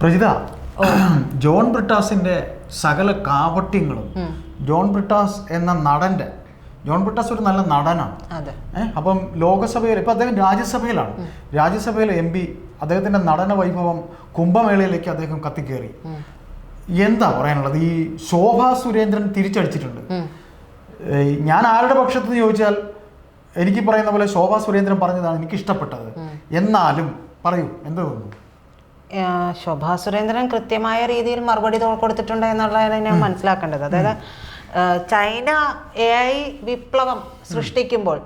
Prajitha, John ബ്രിട്ടാസിന്റെ സകല കാപട്യങ്ങളും ജോൺ ബ്രിട്ടാസ് എന്ന നടന്റെ, ജോൺ ബ്രിട്ടാസ് ഒരു നല്ല നടനാണ്. അപ്പം ലോകസഭയിൽ ഇപ്പം അദ്ദേഹം രാജ്യസഭയിലെ MP, അദ്ദേഹത്തിന്റെ നടന വൈഭവം കുംഭമേളയിലേക്ക് അദ്ദേഹം കത്തിക്കേറി. എന്താ പറയാനുള്ളത്? ഈ ശോഭാ സുരേന്ദ്രൻ തിരിച്ചടിച്ചിട്ടുണ്ട്. ഞാൻ ആരുടെ പക്ഷത്തെന്ന് ചോദിച്ചാൽ എനിക്ക് പറയുന്ന പോലെ ശോഭാ സുരേന്ദ്രൻ പറഞ്ഞതാണ് എനിക്ക് ഇഷ്ടപ്പെട്ടത്. എന്നാലും പറയൂ, എന്ത് തോന്നുന്നു? ശോഭാ സുരേന്ദ്രൻ കൃത്യമായ രീതിയിൽ മറുപടി കൊടുത്തിട്ടുണ്ട് എന്നുള്ളതാണ് ഞാൻ മനസ്സിലാക്കേണ്ടത്. അതായത് ചൈന AI വിപ്ലവം സൃഷ്ടിക്കുമ്പോൾ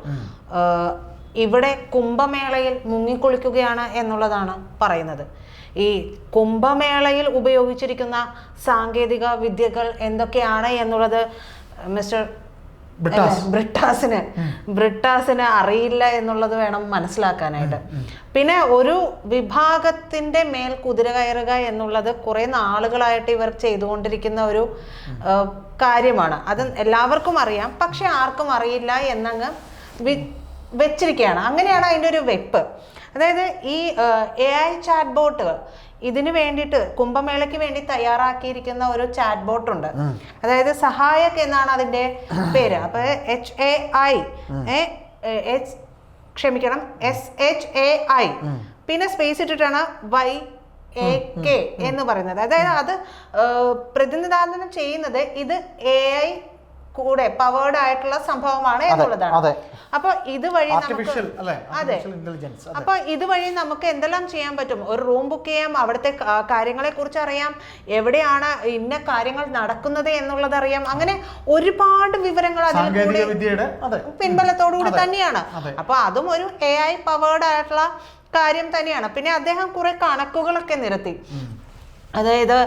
ഇവിടെ കുംഭമേളയിൽ മുങ്ങിക്കുളിക്കുകയാണ് എന്നുള്ളതാണ് പറയുന്നത്. ഈ കുംഭമേളയിൽ ഉപയോഗിച്ചിരിക്കുന്ന സാങ്കേതിക വിദ്യകൾ എന്തൊക്കെയാണ് എന്നുള്ളത് മിസ്റ്റർ ബ്രിട്ടാസിന് അറിയില്ല എന്നുള്ളത് വേണം മനസ്സിലാക്കാനായിട്ട്. പിന്നെ ഒരു വിഭാഗത്തിന്റെ മേൽ കുതിര കയറുക എന്നുള്ളത് കുറെ നാളുകളായിട്ട് ഇവർ ചെയ്തുകൊണ്ടിരിക്കുന്ന ഒരു കാര്യമാണ്. അത് എല്ലാവർക്കും അറിയാം, പക്ഷെ ആർക്കും അറിയില്ല എന്നങ്ങ് വെച്ചിരിക്കുകയാണ്. അങ്ങനെയാണ് അതിൻ്റെ ഒരു വെപ്പ്. അതായത് ഈ AI ചാറ്റ് ബോട്ടുകൾ ഇതിന് വേണ്ടിയിട്ട് കുംഭമേളയ്ക്ക് വേണ്ടി തയ്യാറാക്കിയിരിക്കുന്ന ഒരു ചാറ്റ് ബോട്ട് ഉണ്ട്. അതായത് സഹായക് എന്നാണ് അതിന്റെ പേര്. അപ്പൊ SHAI പിന്നെ സ്പേസ് ഇട്ടിട്ടാണ് YAK എന്ന് പറയുന്നത്. അതായത് അത് പ്രതിനിധാനം ചെയ്യുന്നത് ഇത് AI കൂടെ പവേർഡ് ആയിട്ടുള്ള സംഭവമാണ് എന്നുള്ളതാണ്. അപ്പൊ ഇതുവഴി നമുക്ക് എന്തെല്ലാം ചെയ്യാൻ പറ്റും? ഒരു റൂം ബുക്ക് ചെയ്യാം, അവിടുത്തെ കാര്യങ്ങളെ കുറിച്ച് അറിയാം, എവിടെയാണ് ഇന്ന കാര്യങ്ങൾ നടക്കുന്നത് എന്നുള്ളത് അറിയാം. അങ്ങനെ ഒരുപാട് വിവരങ്ങൾ അതിലൂടെ പിൻബലത്തോടുകൂടി തന്നെയാണ്. അപ്പൊ അതും ഒരു AI പവേർഡ് ആയിട്ടുള്ള കാര്യം തന്നെയാണ്. പിന്നെ അദ്ദേഹം കുറെ കണക്കുകളൊക്കെ നിരത്തി. അതായത്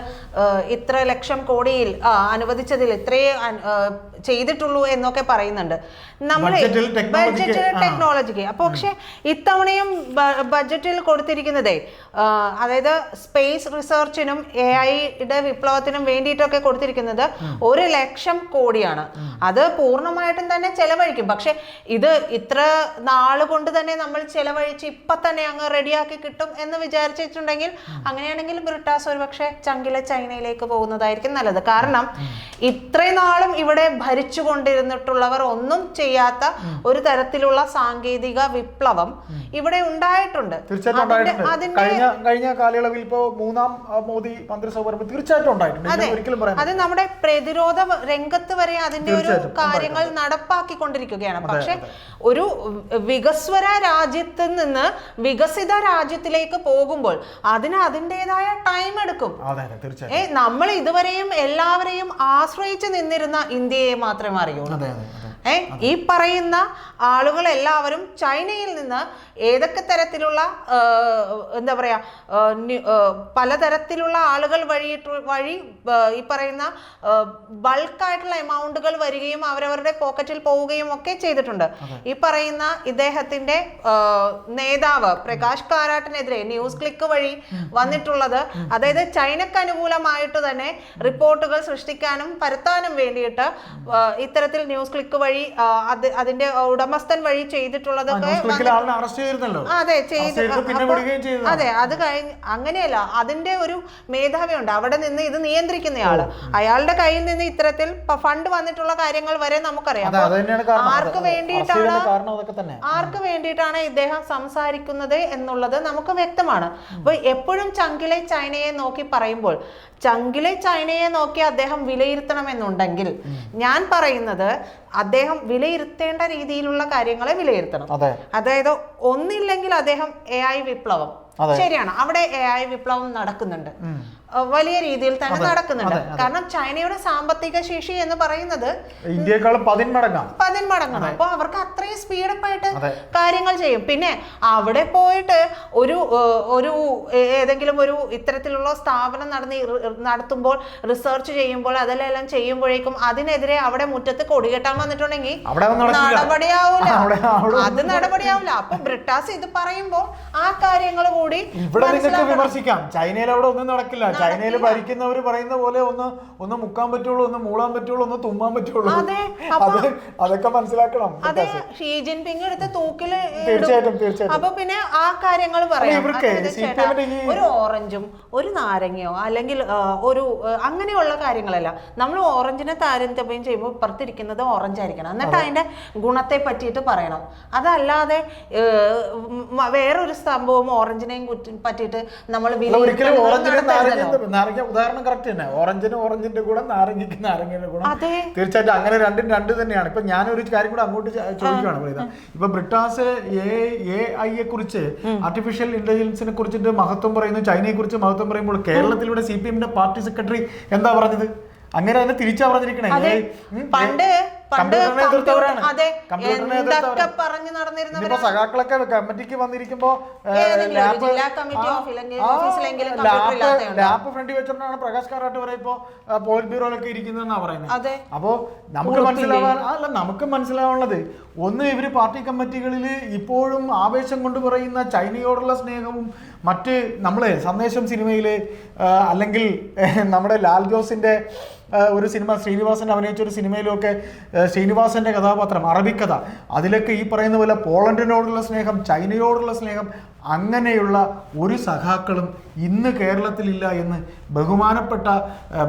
ഇത്ര ലക്ഷം കോടിയിൽ അനുവദിച്ചതിൽ ഇത്രയേ ചെയ്തിട്ടുള്ളൂ എന്നൊക്കെ പറയുന്നുണ്ട് നമ്മൾ ബഡ്ജറ്റ് ടെക്നോളജിക്ക്. അപ്പൊ പക്ഷെ ഇത്തവണയും ബഡ്ജറ്റിൽ കൊടുത്തിരിക്കുന്നതേ അതായത് സ്പേസ് റിസർച്ചിനും AI വിപ്ലവത്തിനും വേണ്ടിയിട്ടൊക്കെ കൊടുത്തിരിക്കുന്നത് 1,00,000 കോടിയാണ്. അത് പൂർണ്ണമായിട്ടും തന്നെ ചെലവഴിക്കും. പക്ഷെ ഇത് ഇത്ര നാള് കൊണ്ട് തന്നെ നമ്മൾ ചെലവഴിച്ച് ഇപ്പൊ തന്നെ അങ്ങ് റെഡിയാക്കി കിട്ടും എന്ന് വിചാരിച്ചിട്ടുണ്ടെങ്കിൽ അങ്ങനെയാണെങ്കിൽ ബ്രിട്ടാസ് ഒരുപക്ഷെ ചങ്കിലെ ചൈനയിലേക്ക് പോകുന്നതായിരിക്കും നല്ലത്. കാരണം ഇത്രയും നാളും ഇവിടെ ഭരിച്ചുകൊണ്ടിരുന്നിട്ടുള്ളവർ ഒന്നും ചെയ്യാത്ത ഒരു തരത്തിലുള്ള സാങ്കേതിക വിപ്ലവം ഇവിടെ ഉണ്ടായിട്ടുണ്ട്. കഴിഞ്ഞ കാലയളവിൽ ഇപ്പോ 3ാം മോദി മന്ത്രിസഭ തീർച്ചയായിട്ടും ഉണ്ടായിട്ടുണ്ട്. അത് നമ്മുടെ പ്രതിരോധ രംഗത്ത് വരെ അതിന്റെ ഒരു കാര്യങ്ങൾ നടപ്പാക്കിക്കൊണ്ടിരിക്കുകയാണ്. പക്ഷെ ഒരു വികസ്വര രാജ്യത്ത് നിന്ന് വികസിത രാജ്യത്തിലേക്ക് പോകുമ്പോൾ അതിന് അതിൻ്റെതായ ടൈം എടുക്കും. നമ്മൾ ഇതുവരെയും എല്ലാവരെയും ആശ്രയിച്ച് നിന്നിരുന്ന ഇന്ത്യയെ മാത്രമേ അറിയുള്ളൂ. ഈ പറയുന്ന ആളുകൾ എല്ലാവരും ചൈനയിൽ നിന്ന് ഏതൊക്കെ തരത്തിലുള്ള എന്താ പറയാ പലതരത്തിലുള്ള ആളുകൾ വഴി ഈ പറയുന്ന ബൾക്കായിട്ടുള്ള എമൗണ്ടുകൾ വരികയും അവരവരുടെ പോക്കറ്റിൽ പോവുകയും ഒക്കെ ചെയ്തിട്ടുണ്ട്. ഈ പറയുന്ന ഇദ്ദേഹത്തിന്റെ നേതാവ് പ്രകാശ് കാരാട്ടിനെതിരെ ന്യൂസ് ക്ലിക്ക് വഴി വന്നിട്ടുള്ളത് അതായത് ചൈനക്ക് അനുകൂലമായിട്ട് തന്നെ റിപ്പോർട്ടുകൾ സൃഷ്ടിക്കാനും പരത്താനും വേണ്ടിയിട്ട് ഇത്തരത്തിൽ ന്യൂസ് ക്ലിക്ക് വഴി അതിന്റെ ഉടമസ്ഥൻ വഴി ചെയ്തിട്ടുള്ളതൊക്കെ അതെ അത് കഴിഞ്ഞ് അങ്ങനെയല്ല, അതിന്റെ ഒരു മേധാവിയുണ്ട് അവിടെ നിന്ന് ഇത് നിയന്ത്രിക്കുന്നയാള്. അയാളുടെ കയ്യിൽ നിന്ന് ഇത്തരത്തിൽ ഫണ്ട് വന്നിട്ടുള്ള കാര്യങ്ങൾ വരെ നമുക്കറിയാം. ആർക്ക് വേണ്ടിയിട്ടാണ് ഇദ്ദേഹം സംസാരിക്കുന്നത് എന്നുള്ളത് നമുക്ക് വ്യക്തമാണ്. അപ്പൊ എപ്പോഴും ചങ്കിലെ ചൈനയെ നോക്കി പറയുമ്പോൾ ചങ്കിലെ ചൈനയെ നോക്കി അദ്ദേഹം വിലയിരുത്തണമെന്നുണ്ടെങ്കിൽ ഞാൻ പറയുന്നത് അദ്ദേഹം വിലയിരുത്തേണ്ട രീതിയിലുള്ള കാര്യങ്ങളെ വിലയിരുത്തണം. അതായത് ഒന്നില്ലെങ്കിൽ അദ്ദേഹം AI വിപ്ലവം ശരിയാണ്, അവിടെ AI വിപ്ലവം നടക്കുന്നുണ്ട്, വലിയ രീതിയിൽ തന്നെ നടക്കുന്നുണ്ട്. കാരണം ചൈനയുടെ സാമ്പത്തിക ശേഷി എന്ന് പറയുന്നത് ഇന്ത്യയെക്കാളും 10 മടങ്ങാണ്. അപ്പൊ അവർക്ക് അത്രയും സ്പീഡപ്പായിട്ട് കാര്യങ്ങൾ ചെയ്യും. പിന്നെ അവിടെ പോയിട്ട് ഒരു ഏതെങ്കിലും ഒരു ഇത്തരത്തിലുള്ള സ്ഥാപനം നടത്തുമ്പോൾ റിസർച്ച് ചെയ്യുമ്പോൾ അതിലെല്ലാം ചെയ്യുമ്പോഴേക്കും അതിനെതിരെ അവിടെ മുറ്റത്ത് കൊടികെട്ടാൻ വന്നിട്ടുണ്ടെങ്കിൽ നടപടിയാവില്ല. അപ്പൊ ബ്രിട്ടാസ് ഇത് പറയുമ്പോൾ ആ കാര്യങ്ങൾ കൂടി വിമർശിക്കാം. ചൈനയിൽ അവിടെ ഒന്നും നടക്കില്ല. ചൈനയിൽ ഭരിക്കുന്നവർ പറയുന്ന പോലെ ഒന്ന് മുക്കാൻ പറ്റുള്ളൂ, ഒന്ന് മൂളാൻ പറ്റുള്ളൂ, ഒന്ന് തുമ്മാൻ പറ്റുള്ളൂ. അതൊക്കെ മനസ്സിലാക്കണം. അതെ, ഷീ ജിൻപിങ് എടുത്ത് തൂക്കില് തീർച്ചയായിട്ടും. അപ്പൊ പിന്നെ ആ കാര്യങ്ങൾ പറയാം. ഒരു ഓറഞ്ചും ഒരു നാരങ്ങയോ അല്ലെങ്കിൽ ഒരു അങ്ങനെയുള്ള കാര്യങ്ങളല്ല. നമ്മൾ ഓറഞ്ചിനെ താരതമ്യം ചെയ്യുമ്പോൾ പുറത്തിരിക്കുന്നത് ഓറഞ്ച് ആയിരിക്കണം, എന്നിട്ട് അതിന്റെ ഗുണത്തെ പറ്റിയിട്ട് പറയണം. അതല്ലാതെ വേറൊരു സംഭവം ഓറഞ്ചിനെയും പറ്റിയിട്ട് നമ്മൾ ഉദാഹരണം കറക്റ്റ് തന്നെ. ഓറഞ്ചിന്റെ കൂടെ നാരങ്ങയ്ക്ക് നാരങ്ങയുടെ കൂടെ തീർച്ചയായിട്ടും അങ്ങനെ രണ്ടും രണ്ട് തന്നെയാണ്. ഇപ്പൊ ഞാനൊരു കാര്യം കൂടെ അങ്ങോട്ട് ചോദിക്കുകയാണ് പറയുന്നത്. ഇപ്പൊ ബ്രിട്ടാസ് AI കുറിച്ച്, ആർട്ടിഫിഷ്യൽ ഇന്റലിജൻസിനെ കുറിച്ചിട്ട് മഹത്വം പറയുന്നു, ചൈനയെ കുറിച്ച് മഹത്വം പറയുമ്പോൾ കേരളത്തിലൂടെ CPM പാർട്ടി സെക്രട്ടറി എന്താ പറഞ്ഞത്? അങ്ങനെ തന്നെ തിരിച്ചാ പറഞ്ഞിരിക്കണേ. സഖാക്കളൊക്കെ കമ്മിറ്റിക്ക് വന്നിരിക്കുമ്പോ ലാപ്പ് ഫ്രണ്ട് വെച്ചിട്ടാണ് പ്രകാശ് കാരാട്ട് വരെ ഇപ്പോ പോളിറ്റ് ബ്യൂറോയിലൊക്കെ ഇരിക്കുന്നതെന്നാ പറയുന്നത്. അപ്പോ നമുക്ക് മനസ്സിലാവുന്നത് ഒന്ന്, ഇവര് പാർട്ടി കമ്മിറ്റികളിൽ ഇപ്പോഴും ആവേശം കൊണ്ട് പറയുന്ന ചൈനയോടുള്ള സ്നേഹവും മറ്റ് നമ്മളെ സന്ദേശം സിനിമയില് അല്ലെങ്കിൽ നമ്മുടെ ലാൽ ജോസിന്റെ ഒരു സിനിമ ശ്രീനിവാസൻ അഭിനയിച്ച ഒരു സിനിമയിലൊക്കെ ശ്രീനിവാസന്റെ കഥാപാത്രം അറബിക്കഥ, അതിലൊക്കെ ഈ പറയുന്ന പോലെ പോളണ്ടിനോടുള്ള സ്നേഹം, ചൈനയോടുള്ള സ്നേഹം, അങ്ങനെയുള്ള ഒരു സഖാക്കളും ഇന്ന് കേരളത്തിലില്ല എന്ന് ബഹുമാനപ്പെട്ട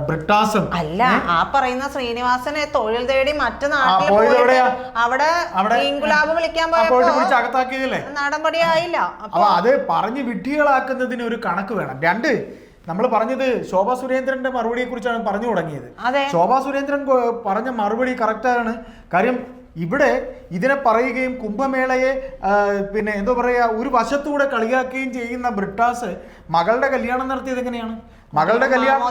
ബ്രിട്ടാസും അല്ല ആ പറയുന്ന ശ്രീനിവാസനെ തൊഴിൽ തേടി മറ്റു നാട്ടിൽ അവിടെ വിളിക്കാൻ അകത്താക്കിയതല്ലേ, നടപടിയായില്ല. അപ്പൊ അത് പറഞ്ഞ് വിഡ്ഢികളാക്കുന്നതിന് ഒരു കണക്ക് വേണം. രണ്ട്, നമ്മൾ പറഞ്ഞത് ശോഭാ സുരേന്ദ്രന്റെ മറുപടിയെ കുറിച്ചാണ് പറഞ്ഞു തുടങ്ങിയത്. ശോഭാ സുരേന്ദ്രൻ പറഞ്ഞ മറുപടി കറക്റ്റാണ്. കാര്യം ഇവിടെ ഇതിനെ പറയുകയും കുംഭമേളയെ പിന്നെ എന്താ പറയാ ഒരു വശത്തൂടെ കളിയാക്കുകയും ചെയ്യുന്ന ബ്രിട്ടാസ് മകളുടെ കല്യാണം നടത്തിയത് എങ്ങനെയാണ്? മകളുടെ കല്യാണം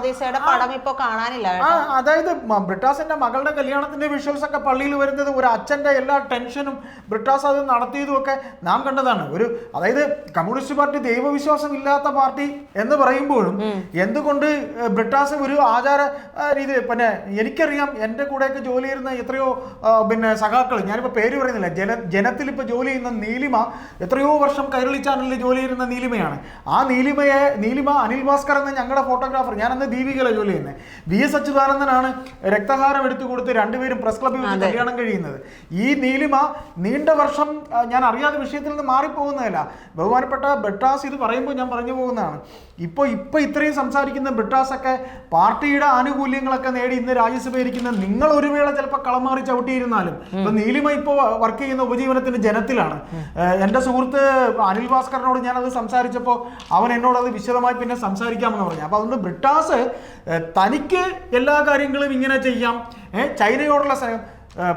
അതായത് ബ്രിട്ടാസിന്റെ മകളുടെ കല്യാണത്തിന്റെ വിഷ്വൽസ് ഒക്കെ പള്ളിയിൽ വരുന്നത് ഒരു അച്ഛന്റെ എല്ലാ ടെൻഷനും ബ്രിട്ടാസ് അത് നടത്തിയതും ഒക്കെ നാം കണ്ടതാണ്. അതായത് കമ്മ്യൂണിസ്റ്റ് പാർട്ടി ദൈവവിശ്വാസം ഇല്ലാത്ത പാർട്ടി എന്ന് പറയുമ്പോഴും എന്തുകൊണ്ട് ബ്രിട്ടാസ് ഒരു ആചാര രീതി, പിന്നെ എനിക്കറിയാം എൻ്റെ കൂടെയൊക്കെ ജോലി ചെയ്യുന്ന എത്രയോ പിന്നെ സഖാക്കൾ, ഞാനിപ്പോൾ പേര് പറയുന്നില്ല, ജനത്തിൽ ഇപ്പോൾ ജോലി ചെയ്യുന്ന നീലിമ എത്രയോ വർഷം കൈരളി ചാനലിൽ ജോലി ചെയ്യുന്ന നീലിമയാണ്. ആ നീലിമ അനിൽ ഭാസ്കർ എന്ന ഞങ്ങളുടെ ഫോട്ടോഗ്രാഫർ, ഞാനന്ന് ദീപികയിലെ ജോലി ചെയ്യുന്നത്, VS അച്യുതാനന്ദനാണ് രക്തഹാരം എടുത്തു കൊടുത്ത് രണ്ടുപേരും പ്രസ് ക്ലബ്ബിൽ വെച്ച് കല്യാണം കഴിയുന്നത്. ഈ നീലിമ നീണ്ട വർഷം ഞാൻ അറിയാതെ വിഷയത്തിൽ നിന്ന് മാറിപ്പോകുന്നതല്ല, ബഹുമാനപ്പെട്ട ബ്രിട്ടാസ് ഇത് പറയുമ്പോൾ ഞാൻ പറഞ്ഞു പോകുന്നതാണ്. ഇപ്പൊ ഇത്രയും സംസാരിക്കുന്ന ബ്രിട്ടാസൊക്കെ പാർട്ടിയുടെ ആനുകൂല്യങ്ങളൊക്കെ നേടി ഇന്ന് രാജ്യസഭയിൽ ഇരിക്കുന്ന നിങ്ങൾ ഒരു വേള ചിലപ്പോൾ കളമാറി ചവിട്ടിയിരുന്നാലും ഇപ്പൊ നീലിമ ഇപ്പോൾ വർക്ക് ചെയ്യുന്ന ഉപജീവനത്തിന്റെ ജനത്തിലാണ്. എൻ്റെ സുഹൃത്ത് അനിൽ ഭാസ്കറിനോട് ഞാനത് സംസാരിച്ചപ്പോൾ അവൻ എന്നോട് അത് വിശദമായി പിന്നെ സംസാരിക്കാമെന്ന് പറഞ്ഞു. അപ്പൊ അതുകൊണ്ട് ബ്രിട്ടാസ് തനിക്ക് എല്ലാ കാര്യങ്ങളും ഇങ്ങനെ ചെയ്യാം, ചൈനയോടുള്ള സ്നേഹം.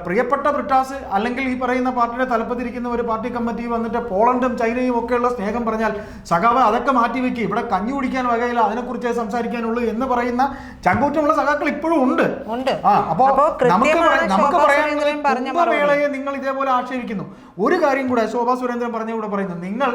പ്രിയപ്പെട്ട ബ്രിട്ടാസ് അല്ലെങ്കിൽ ഈ പറയുന്ന പാർട്ടിയുടെ തലപ്പത്തിരിക്കുന്ന ഒരു പാർട്ടി കമ്മിറ്റി വന്നിട്ട് പോളണ്ടും ചൈനയും ഒക്കെയുള്ള സ്നേഹം പറഞ്ഞാൽ സഖാവ് അതൊക്കെ മാറ്റിവെക്കുക, ഇവിടെ കഞ്ഞി കുടിക്കാൻ വകയില്ല, അതിനെക്കുറിച്ച് സംസാരിക്കാനുള്ളൂ എന്ന് പറയുന്ന ചങ്കൂറ്റമുള്ള സഖാക്കൾ ഇപ്പോഴും ഉണ്ട്. അപ്പോ നമുക്ക് പറയാനുള്ളത് നിങ്ങൾ ഇതേപോലെ ആക്ഷേപിക്കുന്നു. ഒരു കാര്യം കൂടെ ശോഭാ സുരേന്ദ്രൻ പറഞ്ഞുകൂടെ പറയുന്നു, നിങ്ങൾ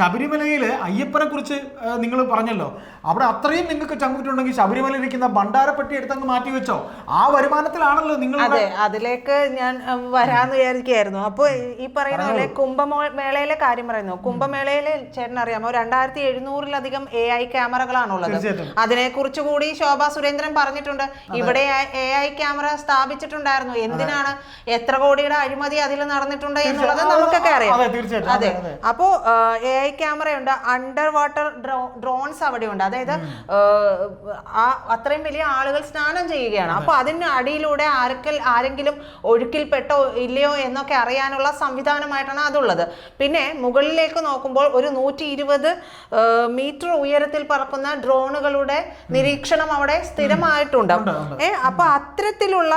ശബരിമലയിലെ അയ്യപ്പനെ കുറിച്ച് നിങ്ങൾ പറഞ്ഞല്ലോ, അവിടെ അത്രയും നിങ്ങൾക്ക് ചങ്കൂറ്റുണ്ടെങ്കിൽ ശബരിമലയിൽ ഇരിക്കുന്ന ഭണ്ഡാരപ്പെട്ടി എടുത്തങ്ങ് മാറ്റി വെച്ചോ, ആ വരുമാനത്തിലാണല്ലോ നിങ്ങൾ. അതെ, അതിലേക്ക് ഞാൻ വരാന്ന് വിചാരിക്കുകയായിരുന്നു. അപ്പോൾ ഈ പറയുന്ന പോലെ കുംഭമേളയിലെ കാര്യം പറയുന്നു. കുംഭമേളയിലെ ചേട്ടൻ അറിയാമോ 2700-ലധികം AI ക്യാമറകളാണുള്ളത്. അതിനെ കുറിച്ച് കൂടി ശോഭാ സുരേന്ദ്രൻ പറഞ്ഞിട്ടുണ്ട്. ഇവിടെ AI ക്യാമറ സ്ഥാപിച്ചിട്ടുണ്ടായിരുന്നു. എന്തിനാണ്, എത്ര കോടിയുടെ അഴിമതി അതിൽ നടന്നിട്ടുണ്ട് എന്നുള്ളത് നമുക്കൊക്കെ അറിയാം. അതെ, അപ്പോ AI ക്യാമറയുണ്ട്, അണ്ടർ വാട്ടർ ഡ്രോൺസ് അവിടെയുണ്ട്. അതായത് അത്രയും വലിയ ആളുകൾ സ്നാനം ചെയ്യുകയാണ്. അപ്പൊ അതിന് അടിയിലൂടെ ആരെങ്കിലും ഒഴുക്കിൽപ്പെട്ടോ ഇല്ലയോ എന്നൊക്കെ അറിയാനുള്ള സംവിധാനമായിട്ടാണ് അതുള്ളത്. പിന്നെ മുകളിലേക്ക് നോക്കുമ്പോൾ ഒരു 120 മീറ്റർ ഉയരത്തിൽ പറക്കുന്ന ഡ്രോണുകളുടെ നിരീക്ഷണം അവിടെ സ്ഥിരമായിട്ടുണ്ട്. അപ്പൊ അത്തരത്തിലുള്ള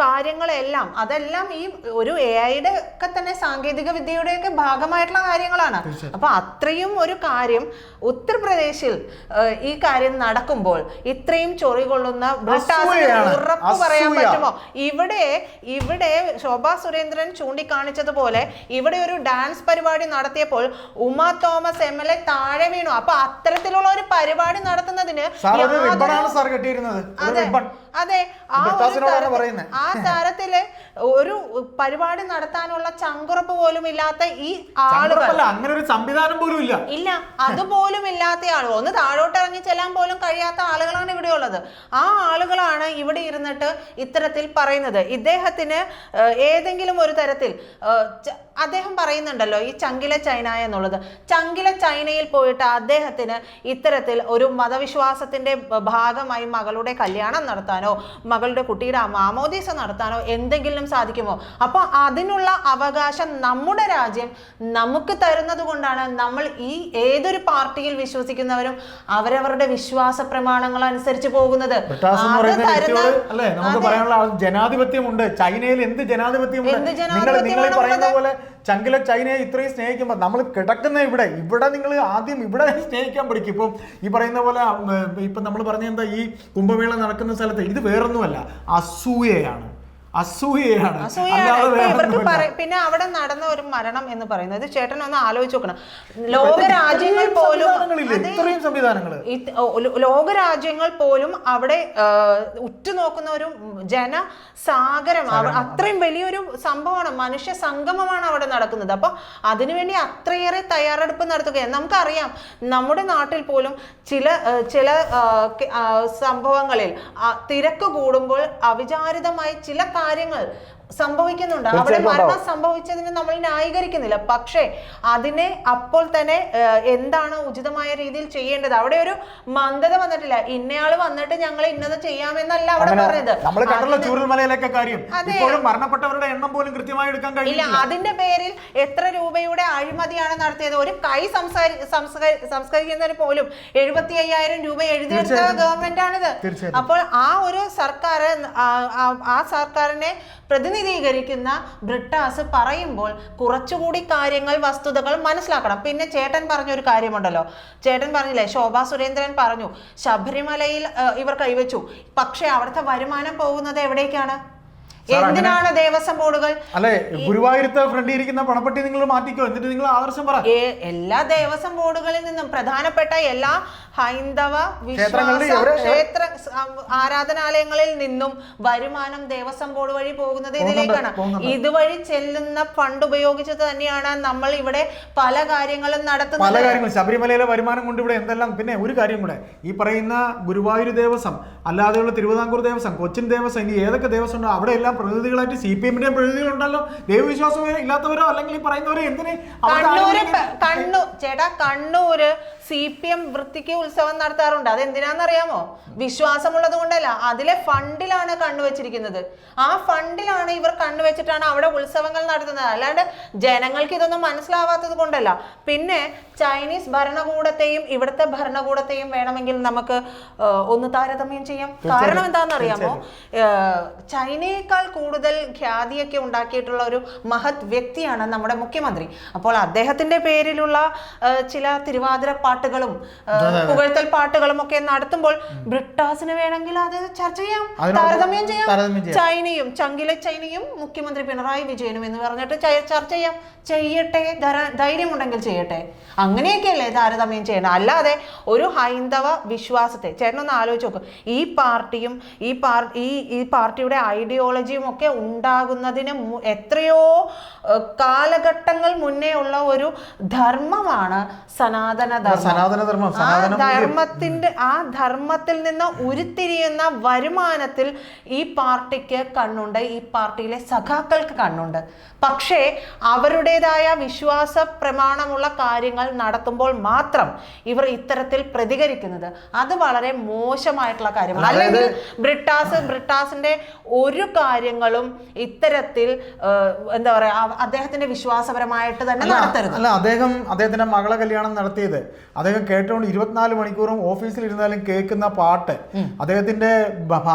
കാര്യങ്ങളെല്ലാം അതെല്ലാം ഈ ഒരു AI-യുടെ ഒക്കെ തന്നെ സാങ്കേതിക വിദ്യയുടെ ഒക്കെ ഭാഗമായിട്ടുള്ള കാര്യങ്ങളാണ്. അപ്പൊ അത്രയും ഒരു കാര്യം ഉത്തർപ്രദേശിൽ ഈ കാര്യം നടക്കുമ്പോൾ ഇത്രയും ചൊറികൊള്ളുന്ന ഉറപ്പ് പറയാൻ പറ്റുമോ? ഇവിടെ ശോഭാ സുരേന്ദ്രൻ ചൂണ്ടിക്കാണിച്ചതുപോലെ ഇവിടെ ഒരു ഡാൻസ് പരിപാടി നടത്തിയപ്പോൾ ഉമ തോമസ് MLA താഴെ വീണു. അപ്പൊ അത്തരത്തിലുള്ള ഒരു പരിപാടി നടത്തുന്നതിന് അതെ ആ തരത്തില് ഒരു പരിപാടി നടത്താനുള്ള ചങ്കുറപ്പ് പോലും ഇല്ലാത്ത ഈ ആളുകൾ, അങ്ങനെ ഒരു സംവിധാനം പോലും ഇല്ല, അതുപോലും ഇല്ലാത്ത ആളുകൾ, ഒന്ന് താഴോട്ട് ഇറങ്ങി ചെല്ലാൻ പോലും കഴിയാത്ത ആളുകളാണ് ഇവിടെ ഉള്ളത്. ആ ആളുകളാണ് ഇവിടെ ഇരുന്നിട്ട് ഇത്തരത്തിൽ പറയുന്നത്. ഇദ്ദേഹത്തിന് ഏതെങ്കിലും ഒരു തരത്തിൽ അദ്ദേഹം പറയുന്നുണ്ടല്ലോ ഈ ചങ്കില ചൈന എന്നുള്ളത്. ചങ്കില ചൈനയിൽ പോയിട്ട് അദ്ദേഹത്തിന് ഇത്തരത്തിൽ ഒരു മതവിശ്വാസത്തിന്റെ ഭാഗമായി മകളുടെ കല്യാണം നടത്താനോ മകളുടെ കുട്ടിയുടെ മാമോദീസ നടത്താനോ എന്തെങ്കിലും സാധിക്കുമോ? അപ്പൊ അതിനുള്ള അവകാശം നമ്മുടെ രാജ്യം നമുക്ക് തരുന്നത് കൊണ്ടാണ് നമ്മൾ ഈ ഏതൊരു പാർട്ടിയിൽ വിശ്വസിക്കുന്നവരും അവരവരുടെ വിശ്വാസ പ്രമാണങ്ങൾ അനുസരിച്ച് പോകുന്നത്. ജനാധിപത്യമുണ്ട് ചൈനയിൽ. എന്ത് ജനാധിപത്യമുണ്ട്? ചങ്കിലെ ചൈനയെ ഇത്രയും സ്നേഹിക്കുമ്പോൾ നമ്മൾ കിടക്കുന്ന ഇവിടെ നിങ്ങൾ ആദ്യം ഇവിടെ സ്നേഹിക്കാൻ പഠിക്കും. ഇപ്പം ഈ പറയുന്ന പോലെ ഇപ്പം നമ്മൾ പറഞ്ഞ എന്താ, ഈ കുംഭമേള നടക്കുന്ന സ്ഥലത്ത് ഇത് വേറൊന്നുമല്ല, അസൂയയാണ്. പിന്നെ അവിടെ നടന്ന ഒരു മരണം എന്ന് പറയുന്നത് ചേട്ടൻ ഒന്ന് ആലോചിച്ച് നോക്കണം. ലോകരാജ്യങ്ങൾ പോലും അവിടെ ഉറ്റുനോക്കുന്ന ഒരു ജനസാഗരം, അത്രയും വലിയൊരു സംഭവമാണ്, മനുഷ്യ സംഗമമാണ് അവിടെ നടക്കുന്നത്. അപ്പൊ അതിനുവേണ്ടി അത്രയേറെ തയ്യാറെടുപ്പ് നടത്തുകയാണ്. നമുക്കറിയാം നമ്മുടെ നാട്ടിൽ പോലും ചില സംഭവങ്ങളിൽ തിരക്ക് കൂടുമ്പോൾ അവിചാരിതമായി ചില കാര്യങ്ങൾ സംഭവിക്കുന്നുണ്ട്. അവിടെ മരണം സംഭവിച്ചതിന് നമ്മൾ ന്യായീകരിക്കുന്നില്ല. പക്ഷേ അതിനെ അപ്പോൾ തന്നെ എന്താണ് ഉചിതമായ രീതിയിൽ ചെയ്യേണ്ടത്? അവിടെ ഒരു മന്ദത വന്നിട്ടില്ല. ഇന്നയാള് വന്നിട്ട് ഞങ്ങൾ ഇന്നത് ചെയ്യാമെന്നല്ല അവിടെ പറഞ്ഞത്. മരണപ്പെട്ടവരുടെ എണ്ണം പോലും കൃത്യമായി എടുക്കാൻ കഴിയില്ല. അതിന്റെ പേരിൽ എത്ര രൂപയുടെ അഴിമതിയാണ് നടത്തിയത്? ഒരു കൈ സംസ്കരിക്കുന്നതിന് പോലും 75,000 രൂപ എഴുതിയെടുത്ത ഗവൺമെന്റ് ആണിത്. അപ്പോൾ ആ ഒരു സർക്കാർ, ആ സർക്കാരിനെ പ്രതിനിധീകരിക്കുന്ന ബ്രിട്ടാസ് പറയുമ്പോൾ കുറച്ചുകൂടി കാര്യങ്ങൾ, വസ്തുതകൾ മനസ്സിലാക്കണം. പിന്നെ ചേട്ടൻ പറഞ്ഞൊരു കാര്യമുണ്ടല്ലോ, ചേട്ടൻ പറഞ്ഞില്ലേ, ശോഭാ സുരേന്ദ്രൻ പറഞ്ഞു ശബരിമലയിൽ ഇവർ കൈവച്ചു, പക്ഷെ അവിടുത്തെ വരുമാനം പോകുന്നത് എവിടേക്കാണ്? എന്തിനാണ് ദേവസ്വം ബോർഡുകൾ? അല്ലെ ഗുരുവായൂരത്തെ ഫ്രണ്ടിൽ ഇരിക്കുന്ന പണപ്പെട്ടി നിങ്ങൾ മാറ്റിക്കോ, എന്നിട്ട് നിങ്ങൾ ആദർശം പറ. എല്ലാ ദേവസ്വം ബോർഡുകളിൽ നിന്നും പ്രധാനപ്പെട്ട എല്ലാ ഹൈന്ദവ വിശ്വാസ ക്ഷേത്ര ആരാധനാലയങ്ങളിൽ നിന്നും വരുമാനം ദേവസ്വം ബോർഡ് വഴി പോകുന്നത് ഇതിലേക്കാണ്. ഇതുവഴി ചെല്ലുന്ന ഫണ്ട് ഉപയോഗിച്ച് തന്നെയാണ് നമ്മൾ ഇവിടെ പല കാര്യങ്ങളും നടത്തുന്നത്. പല കാര്യങ്ങളും ശബരിമലയിലെ വരുമാനം കൊണ്ട് ഇവിടെ എന്തെല്ലാം. പിന്നെ ഒരു കാര്യം കൂടെ, ഈ പറയുന്ന ഗുരുവായൂർ ദേവസ്വം അല്ലാതെയുള്ള തിരുവിതാംകൂർ ദേവസ്വം, കൊച്ചിൻ ദേവസ്വം, ഇനി ഏതൊക്കെ ദേവസ്വം ഉണ്ടോ അവിടെ എല്ലാം പ്രതിനിധികളായിട്ട് CPM-ന്റെ പ്രതിനിധികളുണ്ടല്ലോ. ദൈവവിശ്വാസം ഇല്ലാത്തവരോ അല്ലെങ്കിൽ പറയുന്നവരോ എന്തിനെ? കണ്ണൂര് CPM വൃത്തിക്ക് ഉത്സവം നടത്താറുണ്ട്. അതെന്തിനാന്നറിയാമോ? വിശ്വാസമുള്ളത് കൊണ്ടല്ല, അതിലെ ഫണ്ടിലാണ് കണ്ണുവെച്ചിരിക്കുന്നത്. ആ ഫണ്ടിലാണ് ഇവർ കണ്ണുവെച്ചിട്ടാണ് അവിടെ ഉത്സവങ്ങൾ നടത്തുന്നത്. അല്ലാണ്ട് ജനങ്ങൾക്ക് ഇതൊന്നും മനസ്സിലാവാത്തത് കൊണ്ടല്ല. പിന്നെ ചൈനീസ് ഭരണകൂടത്തെയും ഇവിടുത്തെ ഭരണകൂടത്തെയും വേണമെങ്കിൽ നമുക്ക് ഒന്ന് താരതമ്യം ചെയ്യാം. കാരണം എന്താണെന്നറിയാമോ? ചൈനയേക്കാൾ കൂടുതൽ ഖ്യാതിയൊക്കെ ഉണ്ടാക്കിയിട്ടുള്ള ഒരു മഹത് വ്യക്തിയാണ് നമ്മുടെ മുഖ്യമന്ത്രി. അപ്പോൾ അദ്ദേഹത്തിന്റെ പേരിലുള്ള ചില തിരുവാതിര പാട്ടുകളും പുകഴ്ത്തൽ പാട്ടുകളും ഒക്കെ നടത്തുമ്പോൾ ബ്രിട്ടാസിന് വേണമെങ്കിൽ അത് ചർച്ച ചെയ്യാം, താരതമ്യം ചെയ്യാം. ചൈനയും ചങ്കിലെ ചൈനയും മുഖ്യമന്ത്രി പിണറായി വിജയനും എന്ന് പറഞ്ഞിട്ട് ചർച്ച ചെയ്യാം. ചെയ്യട്ടെ, ധൈര്യമുണ്ടെങ്കിൽ ചെയ്യട്ടെ. അങ്ങനെയൊക്കെയല്ലേ താരതമ്യം ചെയ്യണം. അല്ലാതെ ഒരു ഹൈന്ദവ വിശ്വാസത്തെ ചേട്ടനൊന്ന് ആലോചിച്ച് നോക്കും. ഈ പാർട്ടിയും ഈ പാർട്ടിയുടെ ഐഡിയോളജിയും ഒക്കെ ഉണ്ടാകുന്നതിന് എത്രയോ കാലഘട്ടങ്ങൾ മുന്നേ ഉള്ള ഒരു ധർമ്മമാണ് സനാതനധർമ്മം. ആ ധർമ്മത്തിൽ നിന്ന് ഉരുത്തിരിയുന്ന വരുമാനത്തിൽ ഈ പാർട്ടിക്ക് കണ്ണുണ്ട്, ഈ പാർട്ടിയിലെ സഖാക്കൾക്ക് കണ്ണുണ്ട്. പക്ഷേ അവരുടേതായ വിശ്വാസ പ്രമാണമുള്ള കാര്യങ്ങൾ നടത്തുമ്പോൾ മാത്രം ഇവർ ഇത്തരത്തിൽ പ്രതികരിക്കുന്നത് അത് വളരെ മോശമായിട്ടുള്ള കാര്യമാണ്. അല്ലെങ്കിൽ ബ്രിട്ടാസിന്റെ ഒരു കാര്യങ്ങളും ഇത്തരത്തിൽ എന്താ പറയാ, അദ്ദേഹത്തിന്റെ വിശ്വാസപരമായിട്ട് തന്നെ നടത്തരുത്. അല്ല, അദ്ദേഹത്തിന്റെ മകളെ കല്യാണം നടത്തിയത് അദ്ദേഹം കേട്ടോണ്ട് 24 മണിക്കൂറും ഓഫീസിൽ ഇരുന്നാലും കേൾക്കുന്ന പാട്ട് അദ്ദേഹത്തിന്റെ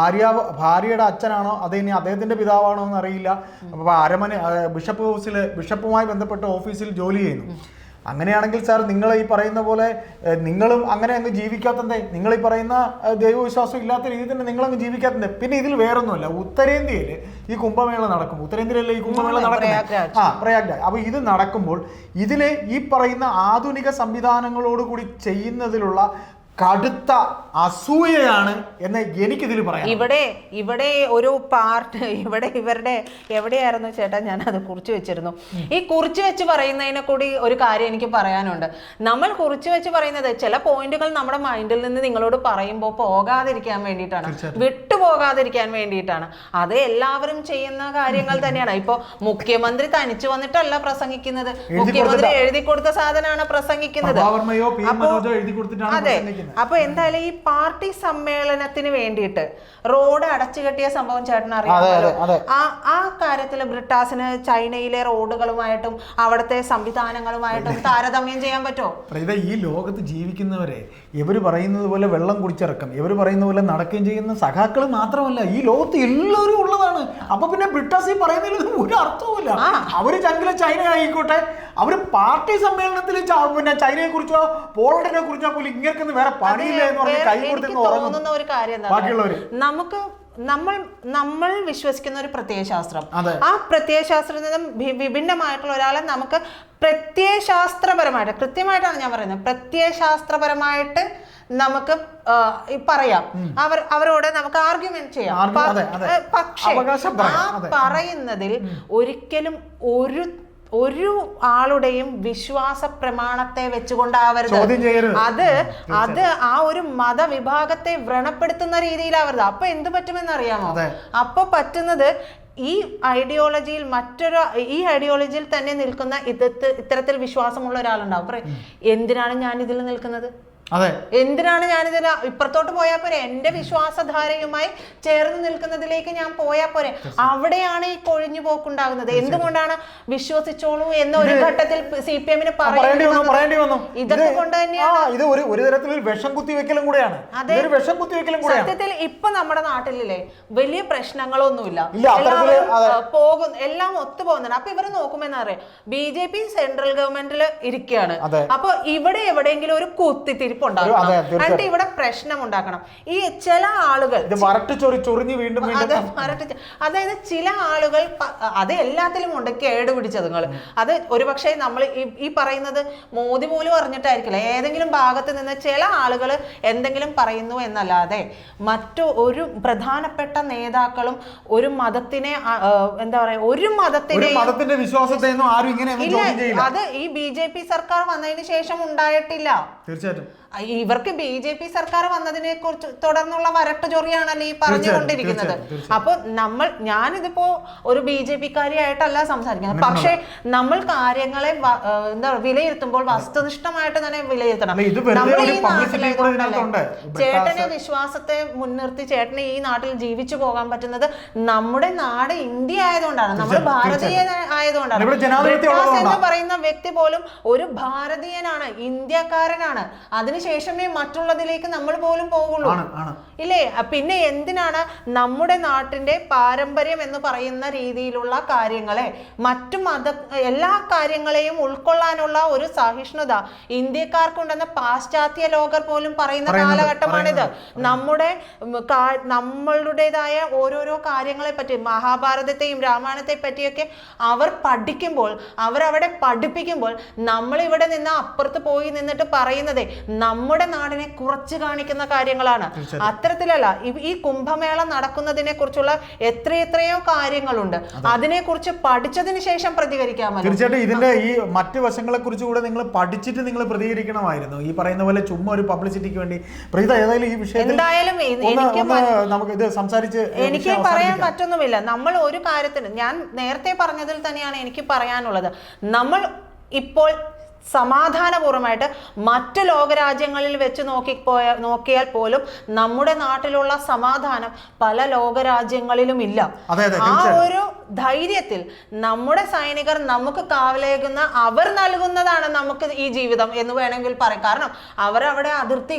ഭാര്യയുടെ അച്ഛനാണോ അത് ഇനി അദ്ദേഹത്തിന്റെ പിതാവാണോ എന്ന് അറിയില്ല. അരമന ബിഷപ്പുമായി ബന്ധപ്പെട്ട ഓഫീസിൽ ജോലി ചെയ്യുന്നു. അങ്ങനെയാണെങ്കിൽ സാർ, നിങ്ങൾ ഈ പറയുന്ന പോലെ നിങ്ങളും അങ്ങനെ അങ്ങ് ജീവിക്കാത്തതേ, നിങ്ങൾ ഈ പറയുന്ന ദൈവവിശ്വാസം ഇല്ലാത്ത രീതിയിൽ തന്നെ നിങ്ങളങ്ങ് ജീവിക്കാത്തതേ. പിന്നെ ഇതിൽ വേറൊന്നുമല്ല, ഉത്തരേന്ത്യയിൽ ഈ കുംഭമേള നടക്കും. ഉത്തരേന്ത്യയിലല്ലേ ഈ കുംഭമേള നടക്കുന്നത്? പ്രയാഗ്രാജ്. അപ്പൊ ഇത് നടക്കുമ്പോൾ ഇതിലെ ഈ പറയുന്ന ആധുനിക സംവിധാനങ്ങളോട് കൂടി ചെയ്യുന്നതിലുള്ള കടുത്ത അസൂയയാണ് എന്ന് എനിക്കിതിൽ പറയാം. ഇവിടെ ഒരു പാർട്ട് ഇവരുടെ എവിടെയായിരുന്നു ചേട്ടാ, ഞാൻ അത് കുറിച്ച് വെച്ചിരുന്നു. ഈ കുറിച്ച് വെച്ച് പറയുന്നതിനെ കൂടി ഒരു കാര്യം എനിക്ക് പറയാനുണ്ട്. നമ്മൾ കുറിച്ച് വെച്ച് പറയുന്നത് ചില പോയിന്റുകൾ നമ്മുടെ മൈൻഡിൽ നിന്ന് നിങ്ങളോട് പറയുമ്പോൾ പോകാതിരിക്കാൻ വേണ്ടിയിട്ടാണ്, വിട്ടുപോകാതിരിക്കാൻ വേണ്ടിയിട്ടാണ്. അത് എല്ലാവരും ചെയ്യുന്ന കാര്യങ്ങൾ തന്നെയാണ്. ഇപ്പൊ മുഖ്യമന്ത്രി തനിച്ചു വന്നിട്ടല്ല പ്രസംഗിക്കുന്നത്, മുഖ്യമന്ത്രി എഴുതി കൊടുത്ത സാധനമാണ് പ്രസംഗിക്കുന്നത്. അതെ. അപ്പൊ എന്തായാലും ഈ പാർട്ടി സമ്മേളനത്തിന് വേണ്ടിയിട്ട് റോഡ് അടച്ചുകെട്ടിയ സംഭവം ചേട്ടൻ അറിയാമല്ലോ. ആ കാര്യത്തില് ബ്രിട്ടാസിന് ചൈനയിലെ റോഡുകളുമായിട്ടും അവിടുത്തെ സംവിധാനങ്ങളുമായിട്ടും താരതമ്യം ചെയ്യാൻ പറ്റുമോ? ഈ ലോകത്ത് ജീവിക്കുന്നവരെ ഇവര് പറയുന്നത് പോലെ വെള്ളം കുടിച്ചിറക്കും, ഇവര് പറയുന്ന പോലെ നടക്കുകയും ചെയ്യുന്ന സഖാക്കൾ മാത്രമല്ല, ഈ ലോകത്ത് എല്ലാവരും ഉള്ളതാണ്. അപ്പൊ പിന്നെ ബ്രിട്ടാസ് ഈ പറയുന്നതിൽ ഒരു അർത്ഥവുമില്ല. അവര് ചങ്കിലെ ചൈന ആയിക്കോട്ടെ, അവര് പാർട്ടി സമ്മേളനത്തിൽ പിന്നെ ചൈനയെ കുറിച്ചോ പോളണ്ടിനെ കുറിച്ചോ പോലും ഇങ്ങനെ വേറെ പണിയില്ല എന്ന് പറഞ്ഞ് കൈ തോന്നുന്ന ഒരു കാര്യം ബാക്കിയുള്ളവര് നമ്മൾ വിശ്വസിക്കുന്ന ഒരു പ്രത്യയശാസ്ത്രം, ആ പ്രത്യയശാസ്ത്രത്തിൽ നിന്നും വിഭിന്നമായിട്ടുള്ള ഒരാളെ നമുക്ക് പ്രത്യയശാസ്ത്രപരമായിട്ട്, കൃത്യമായിട്ടാണ് ഞാൻ പറയുന്നത്, പ്രത്യയശാസ്ത്രപരമായിട്ട് നമുക്ക് പറയാം, അവരോട് നമുക്ക് ആർഗ്യുമെന്റ് ചെയ്യാം. പക്ഷേ ആ പറയുന്നതിൽ ഒരിക്കലും ഒരു ആളുടെയും വിശ്വാസ പ്രമാണത്തെ വെച്ചുകൊണ്ടാവരുത്. അത് ആ ഒരു മതവിഭാഗത്തെ വ്രണപ്പെടുത്തുന്ന രീതിയിലാവരുത്. അപ്പൊ എന്ത് പറ്റുമെന്ന് അറിയാമോ? അപ്പൊ പറ്റുന്നത് ഈ ഐഡിയോളജിയിൽ തന്നെ നിൽക്കുന്ന ഇത്തരത്തിൽ വിശ്വാസമുള്ള ഒരാളുണ്ടാവും. എന്തിനാണ് ഞാൻ ഇതിൽ നിൽക്കുന്നത്? എന്തിനാണ് ഞാനിതിന് ഇപ്പുറത്തോട്ട് പോയാൽ പോരെ? എന്റെ വിശ്വാസധാരയുമായി ചേർന്ന് നിൽക്കുന്നതിലേക്ക് ഞാൻ പോയാൽ പോരെ? അവിടെയാണ് ഈ കൊഴിഞ്ഞു പോക്കുണ്ടാകുന്നത്. എന്തുകൊണ്ടാണ് വിശ്വസിച്ചോളൂ എന്ന ഒരു ഘട്ടത്തിൽ CPM പറയേണ്ടി വന്നു? ഇതൊക്കെ കൊണ്ട് തന്നെയാണ്. ഇത് ഒരു തരത്തിൽ വിഷം കുത്തിവെക്കലും കൂടെയാണ്. സത്യത്തിൽ ഇപ്പൊ നമ്മുടെ നാട്ടിലെ വലിയ പ്രശ്നങ്ങളൊന്നുമില്ല, എല്ലാം ഒത്തുപോകുന്നുണ്ട്. അപ്പൊ ഇവര് നോക്കുമെന്നറിയാം, BJP സെൻട്രൽ ഗവൺമെന്റിൽ ഇരിക്കുകയാണ്. അപ്പൊ ഇവിടെ എവിടെയെങ്കിലും ഒരു കുത്തിത്തിരിപ്പ് എന്നിട്ട് ഇവിടെ പ്രശ്നം ഉണ്ടാക്കണം. ഈ ചില ആളുകൾ അതായത് ചില ആളുകൾ അത് എല്ലാത്തിലും ഉണ്ട് കേടുപിടിച്ചതുങ്ങൾ. അത് ഒരുപക്ഷെ നമ്മൾ ഈ പറയുന്നത് മോദി പോലും അറിഞ്ഞിട്ടായിരിക്കില്ല. ഏതെങ്കിലും ഭാഗത്ത് നിന്ന് ചില ആളുകൾ എന്തെങ്കിലും പറയുന്നു എന്നല്ലാതെ മറ്റു ഒരു പ്രധാനപ്പെട്ട നേതാക്കളും ഒരു മതത്തിനെ എന്താ പറയാ മതത്തിന്റെ വിശ്വാസത്തെയൊന്നും ആരും ഇങ്ങനെ അത് ഈ BJP സർക്കാർ വന്നതിന് ശേഷം ഉണ്ടായിട്ടില്ല. തീർച്ചയായിട്ടും ഇവർക്ക് BJP സർക്കാർ വന്നതിനെ കുറിച്ച് തുടർന്നുള്ള വരട്ട് ചൊറിയാണല്ലോ ഈ പറഞ്ഞുകൊണ്ടിരിക്കുന്നത്. അപ്പൊ ഞാനിതിപ്പോ ഒരു BJP-കാരിയായിട്ടല്ല സംസാരിക്കുന്നത്, പക്ഷെ നമ്മൾ കാര്യങ്ങളെ വിലയിരുത്തുമ്പോൾ വസ്തുനിഷ്ഠമായിട്ട് തന്നെ വിലയിരുത്തണം. നമ്മൾ ഈ നാട്ടിലെ ചേട്ടനെ വിശ്വാസത്തെ മുൻനിർത്തി ചേട്ടന് ഈ നാട്ടിൽ ജീവിച്ചു പോകാൻ പറ്റുന്നത് നമ്മുടെ നാട് ഇന്ത്യ ആയതുകൊണ്ടാണ്, നമ്മൾ ഭാരതീയ ആയതുകൊണ്ടാണ്. ബ്രിട്ടാസ് എന്ന് പറയുന്ന വ്യക്തി പോലും ഒരു ഭാരതീയനാണ്, ഇന്ത്യക്കാരനാണ്. അതിനുശേഷമേ മറ്റുള്ളതിലേക്ക് നമ്മൾ പോലും പോകുള്ളൂ, ഇല്ലേ? പിന്നെ എന്തിനാണ് നമ്മുടെ നാട്ടിന്റെ പാരമ്പര്യം എന്ന് പറയുന്ന രീതിയിലുള്ള കാര്യങ്ങളെ എല്ലാ കാര്യങ്ങളെയും ഉൾക്കൊള്ളാനുള്ള ഒരു സഹിഷ്ണുത ഇന്ത്യക്കാർക്കുണ്ടെന്ന് പാശ്ചാത്യ ലോകർ പോലും പറയുന്ന കാലഘട്ടമാണിത്. നമ്മളുടേതായ ഓരോരോ കാര്യങ്ങളെ പറ്റി, മഹാഭാരതത്തെയും രാമായണത്തെ പറ്റിയൊക്കെ അവരവിടെ പഠിപ്പിക്കുമ്പോൾ നമ്മളിവിടെ നിന്ന് അപ്പുറത്ത് പോയി നിന്നിട്ട് പറയുന്നത് നമ്മുടെ നാടിനെ കുറച്ച് കാണിക്കുന്ന കാര്യങ്ങളാണ്. അത്തരത്തിലല്ല. ഈ കുംഭമേള നടക്കുന്നതിനെ കുറിച്ചുള്ള എത്രയോ കാര്യങ്ങളുണ്ട്. അതിനെ കുറിച്ച് പഠിച്ചതിന് ശേഷം പ്രതികരിക്കാമല്ലോ. തീർച്ചയായിട്ടും ഇതിന്റെ ഈ മറ്റു വശങ്ങളെ കുറിച്ച് കൂടെ നിങ്ങൾ പഠിച്ചിട്ട് നിങ്ങൾ പ്രതികരിക്കണമായിരുന്നു. ഈ പറയുന്ന പോലെ ചുമ്മാ ഒരു പബ്ലിസിറ്റിക്ക് വേണ്ടി ഏതായാലും ഈ വിഷയത്തിൽ എന്തായാലും നമുക്ക് ഇത് സംസാരിച്ച് എനിക്ക് പറയാൻ പറ്റൊന്നുമില്ല. നമ്മൾ ഒരു കാര്യത്തിന് ഞാൻ നേരത്തെ പറഞ്ഞതിൽ തന്നെയാണ് എനിക്ക് പറയാനുള്ളത്. നമ്മൾ ഇപ്പോൾ സമാധാനപൂർവ്വമായിട്ട് മറ്റു ലോകരാജ്യങ്ങളിൽ വെച്ച് നോക്കിയാൽ പോലും നമ്മുടെ നാട്ടിലുള്ള സമാധാനം പല ലോകരാജ്യങ്ങളിലും ഇല്ല. ആ ഒരു ധൈര്യത്തിൽ നമ്മുടെ സൈനികർ നമുക്ക് കാവലേകുന്ന അവർ നൽകുന്നതാണ് നമുക്ക് ഈ ജീവിതം എന്ന് വേണമെങ്കിൽ പറയാം. കാരണം അവരവിടെ അതിർത്തി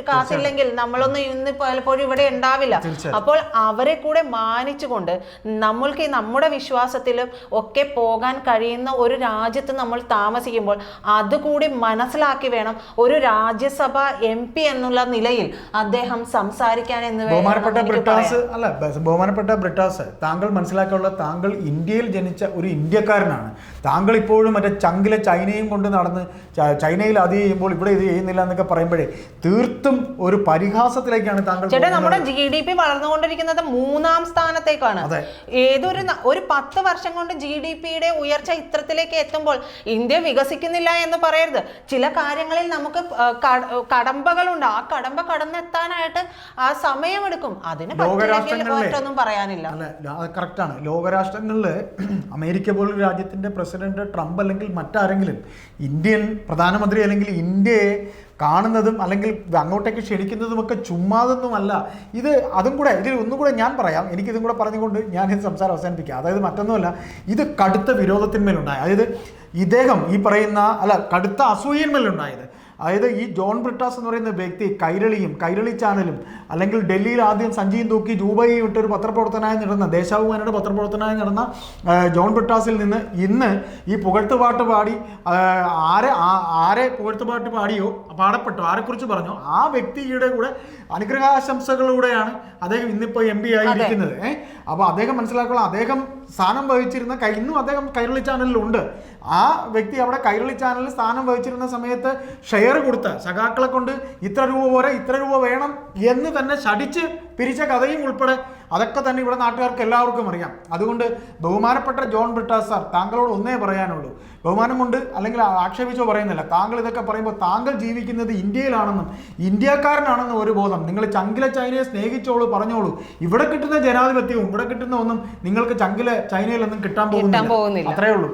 കാത്തില്ലെങ്കിൽ നമ്മളൊന്നും ഇന്ന് പലപ്പോഴും ഇവിടെ ഉണ്ടാവില്ല. അപ്പോൾ അവരെ കൂടെ മാനിച്ചുകൊണ്ട് നമ്മൾക്ക് നമ്മുടെ വിശ്വാസത്തിലും ഒക്കെ പോകാൻ കഴിയുന്ന ഒരു രാജ്യത്ത് നമ്മൾ താമസിക്കുമ്പോൾ അതുകൂടി മനസ്സിലാക്കി വേണം ഒരു രാജ്യസഭ MP എന്നുള്ള നിലയിൽ അദ്ദേഹം സംസാരിക്കാൻ എന്ന് ബഹുമാനപ്പെട്ട ബ്രിട്ടാസ്, താങ്കൾ മനസ്സിലാക്കാനുള്ള താങ്കൾ ഇന്ത്യയിൽ ജനിച്ച ഒരു ഇന്ത്യക്കാരനാണ്. താങ്കൾ ഇപ്പോഴും മറ്റേ ചങ്കിലെ ചൈനയും കൊണ്ട് നടന്ന് ചൈനയിൽ അത് ചെയ്യുമ്പോൾ ഇവിടെ ഇത് ചെയ്യുന്നില്ല എന്നൊക്കെ പറയുമ്പോഴേ തീർത്തും ഒരു പരിഹാസത്തിലേക്കാണ് താങ്കൾ. ചേട്ടാ, നമ്മുടെ GDP വളർന്നുകൊണ്ടിരിക്കുന്നത് 3-ാം സ്ഥാനത്തേക്കാണ്. ഒരു 10 വർഷം കൊണ്ട് GDP-യുടെ ഉയർച്ച ഇത്രത്തിലേക്ക് എത്തുമ്പോൾ ഇന്ത്യ വികസിക്കുന്നില്ല എന്ന് പറയരുത്. ചില കാര്യങ്ങളിൽ നമുക്ക് കടമ്പകളുണ്ട്. ആ കടമ്പ കടന്നെത്താനായിട്ട് ആ സമയമെടുക്കും. അതിന് ഒന്നും പറയാനില്ല. കറക്റ്റാണ്. ലോകരാഷ്ട്രങ്ങളിൽ അമേരിക്ക പോലൊരു രാജ്യത്തിന്റെ പ്രസിഡന്റ് ട്രംപ് അല്ലെങ്കിൽ മറ്റാരെങ്കിലും ഇന്ത്യൻ പ്രധാനമന്ത്രി അല്ലെങ്കിൽ ഇന്ത്യയെ കാണുന്നതും അല്ലെങ്കിൽ അങ്ങോട്ടേക്ക് ക്ഷണിക്കുന്നതുമൊക്കെ ചുമ്മാതൊന്നുമല്ല. അതും കൂടെ ഒന്നും കൂടെ ഞാൻ പറയാം. എനിക്കിതും കൂടെ പറഞ്ഞുകൊണ്ട് ഞാൻ ഇത് സംസാരം അവസാനിപ്പിക്കാം. അതായത് മറ്റൊന്നുമല്ല, ഇത് കടുത്ത വിരോധത്തിന്മേലുണ്ടായ, അതായത് ഇദ്ദേഹം ഈ പറയുന്ന കടുത്ത അസൂയന്മേലുണ്ടായത്. അതായത് ഈ ജോൺ ബ്രിട്ടാസ് എന്ന് പറയുന്ന വ്യക്തി കൈരളി ചാനലും അല്ലെങ്കിൽ ഡൽഹിയിൽ ആദ്യം സഞ്ജയും തൂക്കി രൂപയും ഇട്ടൊരു പത്രപ്രവർത്തനായി നടന്ന ദേശാഭിമാനിയുടെ പത്രപ്രവർത്തനായി നടന്ന ജോൺ ബ്രിട്ടാസിൽ നിന്ന് ഇന്ന് ഈ പുകഴ്ത്തുപാട്ട് പാടി ആരെ പുകഴ്ത്തുപാട്ട് പാടപ്പെട്ടോ ആരെക്കുറിച്ച് പറഞ്ഞോ ആ വ്യക്തിയുടെ കൂടെ അനുഗ്രഹാശംസകളിലൂടെയാണ് അദ്ദേഹം ഇന്നിപ്പോൾ MP ആയിരിക്കുന്നത്. അപ്പോൾ അദ്ദേഹം മനസ്സിലാക്കുക, അദ്ദേഹം സ്ഥാനം വഹിച്ചിരുന്ന ഇന്നും അദ്ദേഹം കൈരളി ചാനലിലുണ്ട്. ആ വ്യക്തി അവിടെ കൈരളി ചാനലിൽ സ്ഥാനം വഹിച്ചിരുന്ന സമയത്ത് ഷെയർ കൊടുത്ത സഖാക്കളെ കൊണ്ട് ഇത്ര രൂപ പോരെ ഇത്ര രൂപ വേണം എന്ന് തന്നെ ശടിച്ച് പിരിച്ച കഥയും ഉൾപ്പെടെ അതൊക്കെ തന്നെ ഇവിടെ നാട്ടുകാർക്ക് എല്ലാവർക്കും അറിയാം. അതുകൊണ്ട് ബഹുമാനപ്പെട്ട ജോൺ ബ്രിട്ടാസ് സാർ, താങ്കളോട് ഒന്നേ പറയാനുള്ളൂ. ബഹുമാനം കൊണ്ട് അല്ലെങ്കിൽ ആക്ഷേപിച്ചോ പറയുന്നില്ല. താങ്കൾ ഇതൊക്കെ പറയുമ്പോൾ താങ്കൾ ജീവിക്കുന്നത് ഇന്ത്യയിലാണെന്നും ഇന്ത്യക്കാരനാണെന്നും ഒരു ബോധം. നിങ്ങൾ ചങ്കിലെ ചൈനയെ സ്നേഹിച്ചോളൂ, പറഞ്ഞോളൂ. ഇവിടെ കിട്ടുന്ന ജനാധിപത്യവും ഇവിടെ കിട്ടുന്ന ഒന്നും നിങ്ങൾക്ക് ചങ്കിലെ ചൈനയിലൊന്നും കിട്ടാൻ പോകുന്നില്ല. അത്രയേ ഉള്ളൂ.